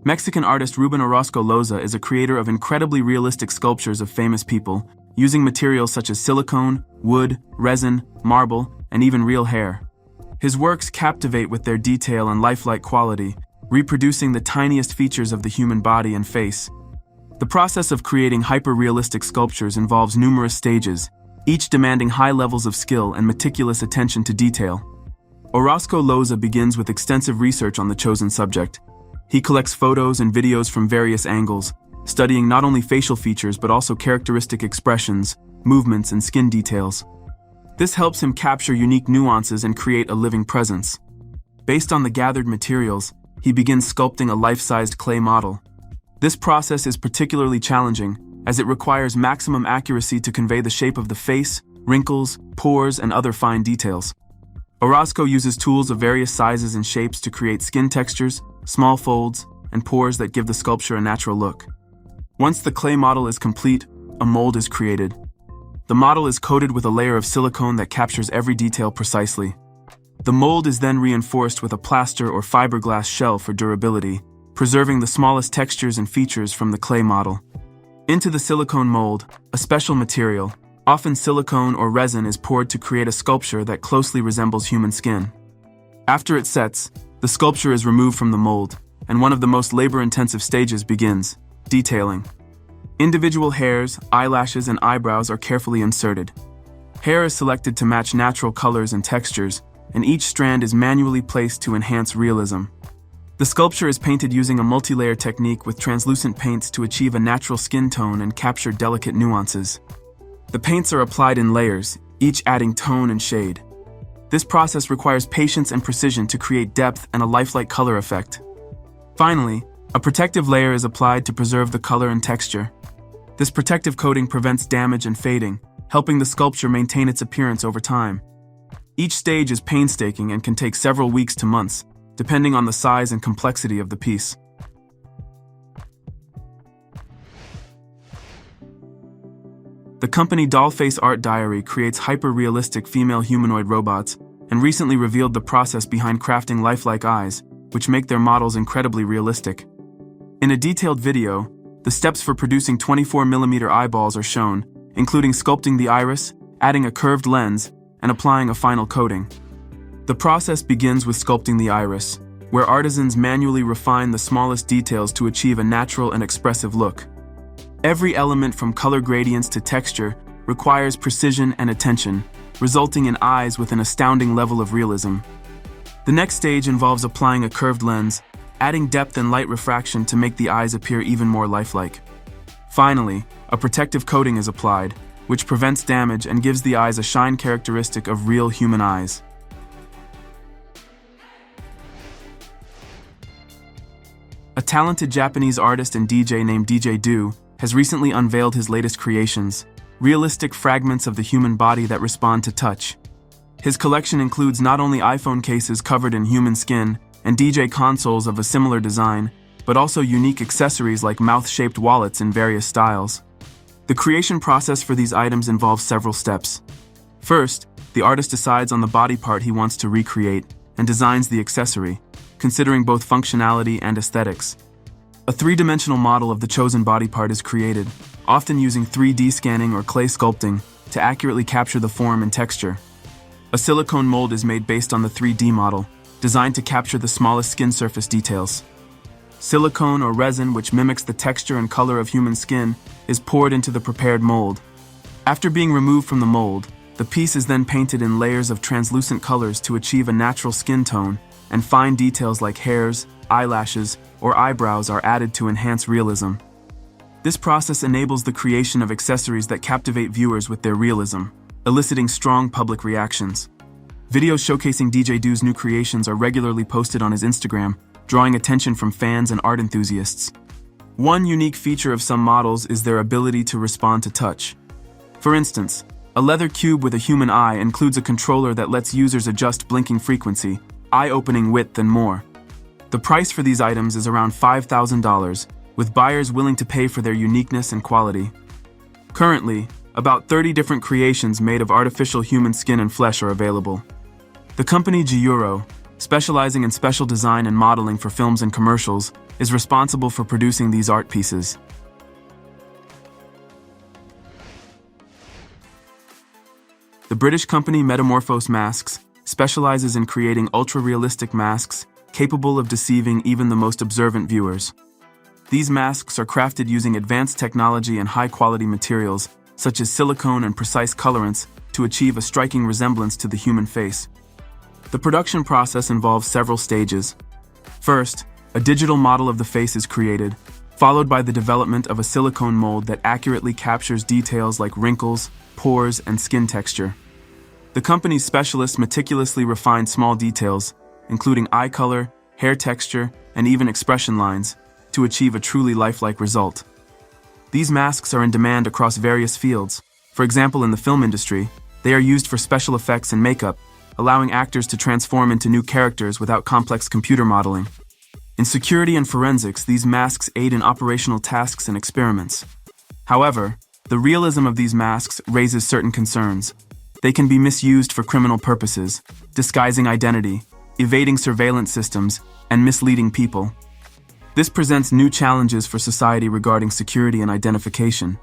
Mexican artist Ruben Orosco is a creator of incredibly realistic sculptures of famous people, using materials such as silicone, wood, resin, marble, and even real hair. His works captivate with their detail and lifelike quality, reproducing the tiniest features of the human body and face. The process of creating hyper-realistic sculptures involves numerous stages, each demanding high levels of skill and meticulous attention to detail. Orosco begins with extensive research on the chosen subject. He collects photos and videos from various angles, studying not only facial features but also characteristic expressions, movements, and skin details. This helps him capture unique nuances and create a living presence. Based on the gathered materials, he begins sculpting a life-sized clay model. This process is particularly challenging, as it requires maximum accuracy to convey the shape of the face, wrinkles, pores, and other fine details. Orosco uses tools of various sizes and shapes to create skin textures, small folds, and pores that give the sculpture a natural look. Once the clay model is complete, a mold is created. The model is coated with a layer of silicone that captures every detail precisely. The mold is then reinforced with a plaster or fiberglass shell for durability, preserving the smallest textures and features from the clay model. Into the silicone mold, a special material, often silicone or resin, is poured to create a sculpture that closely resembles human skin. After it sets, the sculpture is removed from the mold, and one of the most labor-intensive stages begins: detailing. Individual hairs, eyelashes, and eyebrows are carefully inserted. Hair is selected to match natural colors and textures, and each strand is manually placed to enhance realism. The sculpture is painted using a multi-layer technique with translucent paints to achieve a natural skin tone and capture delicate nuances. The paints are applied in layers, each adding tone and shade. This process requires patience and precision to create depth and a lifelike color effect. Finally, a protective layer is applied to preserve the color and texture. This protective coating prevents damage and fading, helping the sculpture maintain its appearance over time. Each stage is painstaking and can take several weeks to months, depending on the size and complexity of the piece. The company Dollface Art Diary creates hyper-realistic female humanoid robots and recently revealed the process behind crafting lifelike eyes, which make their models incredibly realistic. In a detailed video, the steps for producing 24mm eyeballs are shown, including sculpting the iris, adding a curved lens, and applying a final coating. The process begins with sculpting the iris, where artisans manually refine the smallest details to achieve a natural and expressive look. Every element from color gradients to texture requires precision and attention, resulting in eyes with an astounding level of realism. The next stage involves applying a curved lens, adding depth and light refraction to make the eyes appear even more lifelike. Finally, a protective coating is applied, which prevents damage and gives the eyes a shine characteristic of real human eyes. A talented Japanese artist and DJ named DJ Do has recently unveiled his latest creations, realistic fragments of the human body that respond to touch. His collection includes not only iPhone cases covered in human skin and DJ consoles of a similar design, but also unique accessories like mouth-shaped wallets in various styles. The creation process for these items involves several steps. First, the artist decides on the body part he wants to recreate and designs the accessory, considering both functionality and aesthetics. A three-dimensional model of the chosen body part is created, often using 3D scanning or clay sculpting to accurately capture the form and texture. A silicone mold is made based on the 3D model, designed to capture the smallest skin surface details. Silicone or resin, which mimics the texture and color of human skin, is poured into the prepared mold. After being removed from the mold, the piece is then painted in layers of translucent colors to achieve a natural skin tone, and fine details like hairs, eyelashes, or eyebrows are added to enhance realism. This process enables the creation of accessories that captivate viewers with their realism, eliciting strong public reactions. Videos showcasing DJ Do's new creations are regularly posted on his Instagram, drawing attention from fans and art enthusiasts. One unique feature of some models is their ability to respond to touch. For instance, a leather cube with a human eye includes a controller that lets users adjust blinking frequency, eye-opening width, and more. The price for these items is around $5,000, with buyers willing to pay for their uniqueness and quality. Currently, about 30 different creations made of artificial human skin and flesh are available. The company Giuro, specializing in special design and modeling for films and commercials, is responsible for producing these art pieces. The British company Metamorphosis Masks specializes in creating ultra-realistic masks capable of deceiving even the most observant viewers. These masks are crafted using advanced technology and high-quality materials, such as silicone and precise colorants, to achieve a striking resemblance to the human face. The production process involves several stages. First, a digital model of the face is created, followed by the development of a silicone mold that accurately captures details like wrinkles, pores, and skin texture. The company's specialists meticulously refine small details, including eye color, hair texture, and even expression lines, to achieve a truly lifelike result. These masks are in demand across various fields. For example, in the film industry, they are used for special effects and makeup, allowing actors to transform into new characters without complex computer modeling. In security and forensics, these masks aid in operational tasks and experiments. However, the realism of these masks raises certain concerns. They can be misused for criminal purposes, disguising identity, evading surveillance systems, and misleading people. This presents new challenges for society regarding security and identification.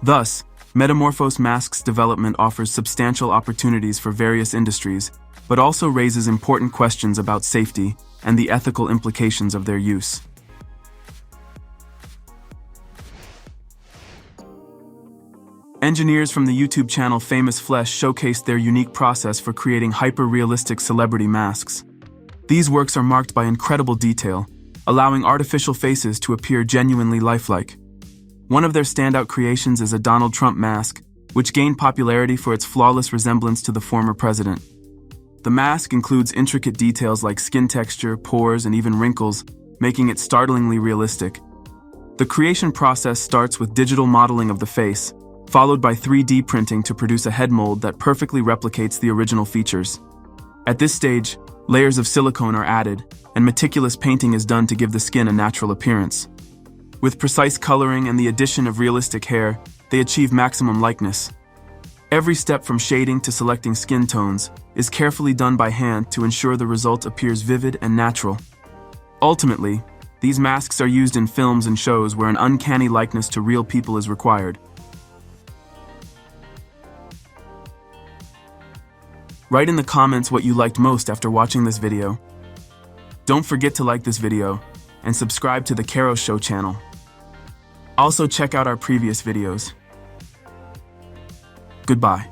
Thus, Metamorphosis Masks development offers substantial opportunities for various industries, but also raises important questions about safety and the ethical implications of their use. Engineers from the YouTube channel Famous Flesh showcased their unique process for creating hyper-realistic celebrity masks. These works are marked by incredible detail, allowing artificial faces to appear genuinely lifelike. One of their standout creations is a Donald Trump mask, which gained popularity for its flawless resemblance to the former president. The mask includes intricate details like skin texture, pores, and even wrinkles, making it startlingly realistic. The creation process starts with digital modeling of the face, followed by 3D printing to produce a head mold that perfectly replicates the original features. At this stage, layers of silicone are added, and meticulous painting is done to give the skin a natural appearance. With precise coloring and the addition of realistic hair, they achieve maximum likeness. Every step from shading to selecting skin tones is carefully done by hand to ensure the result appears vivid and natural. Ultimately, these masks are used in films and shows where an uncanny likeness to real people is required. Write in the comments what you liked most after watching this video. Don't forget to like this video and subscribe to the Karo Show channel. Also check out our previous videos. Goodbye.